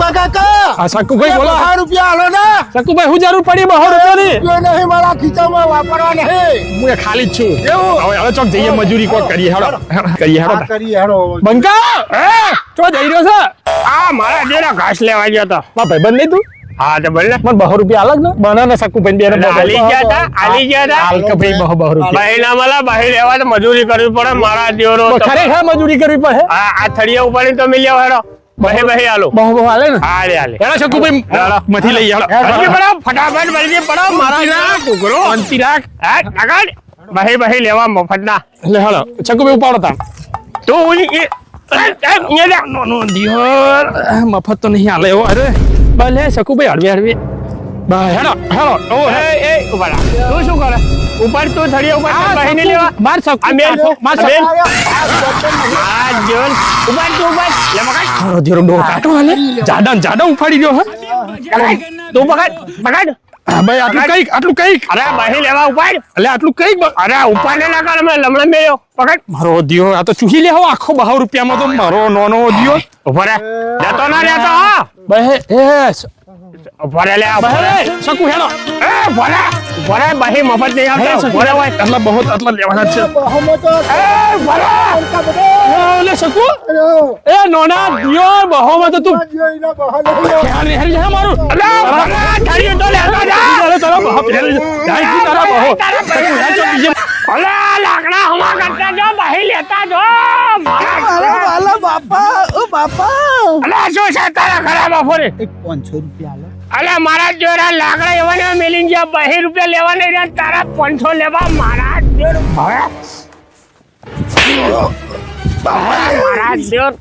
ભીમા કાકા આ શકુભાઈ બોલો. 200 રૂપિયા આલો ને. શકુભાઈ હું જરૂર પડી 200 રૂપિયાની? રૂપિયો નહીં મારા ખીચામાં વાપરવા નહીં. હું એ ખાલી જ છું. એવું? હવે હવે ચોક જઈએ મજૂરી કોક કરીએ હેડો. કરીએ હેડો. આ કરી હેડો. બંકા ચો જઈ રહ્યો છે? આ મારા જેના ઘાસ લેવા ગયો તો. મારા ભાઈબંધ નહીં તું? હા તો બોલ ને. મને 200 રૂપિયા અલગ ને બનાના શકુભાઈ બેને આલી ગયા તા આલી ગયા તા. હાલ કે ભાઈ 200 રૂપિયા બહેના માલા બહી લેવા તો મજૂરી કરવી પડે મારા દેવરો. ખરેખર મજૂરી કરવી પડે. આ થળિયા ઉપાડી તો મિલ્યા હેડો. બહી આલો. બહુ હાલે ને. હાલે હાલે. હેડો શકુભાઈ મથી લઈ હેડો. બલજી પડાવ ફટાફટ બલજી પડાવ મારા કુકરો. શાંતિ રાખ. હા આગળ બહી લેવા મફતના. લે હેડો શકુભાઈ ઉપાડો તા. તું નો દિયોર મફત તો નહીં હાલે એવો. અરે ભલે શકુભાઈ હળવે હળવે બા હેડો હેડો. ઓ એ ઉભા રાખ. તું શું કરે ઉપર તું થળિયા ઉપર બહીને લેવા. માર શકુ આ બેન માર બેન શકુ આ જીવન ઉપર તું ઉપર લે મગાઈ. મારો ધીરો ડો કાટો હાલે જાડા ઉફાડી ગયો. તું પકડ હા ભાઈ આટલું કઈક અરે બહી લેવા ઉપાડ. એટલે આટલું કઈક અરે ઉપાડ ને ના કર અમે લમણા મેળ્યો પકડ. મારો દિયો આ તો ચૂહી લેવો આખો 200 રૂપિયામાં તો મારો નોનો દિયો. ઉભો રે જતો ના રહેતો હા. બહે એ ઉભો રે લે ઉભો રે. શકુ હેડો. એ ઉભો રે બહી મફત નહીં આવતો. ઉભો રે હોય આટલા બહુ આટલા લેવાના છે. બહુમત એ ઉભો રે. લે શકુ એ નોના દિયો બહોમાં તો તું જોઈના બહાર હેલ હેલ જા મારું. અલે થળિયું તો લેતો જા. અરે તારા બહો હેલ જાય તારા બહો. અલે લાકડા હમા કરતા જો બહી લેતા જો. વાલા બાપા ઓ બાપા અલે શું છે તારા ખરા બાપોરે. 500 રૂપિયા આલો. અલે મારા જોરા લાકડા એવાને મેલીન ગયા 2 રૂપિયા લેવા નહીં રહ્યા તારા 500 લેવા મારા જોર ભાવે. મારા જોર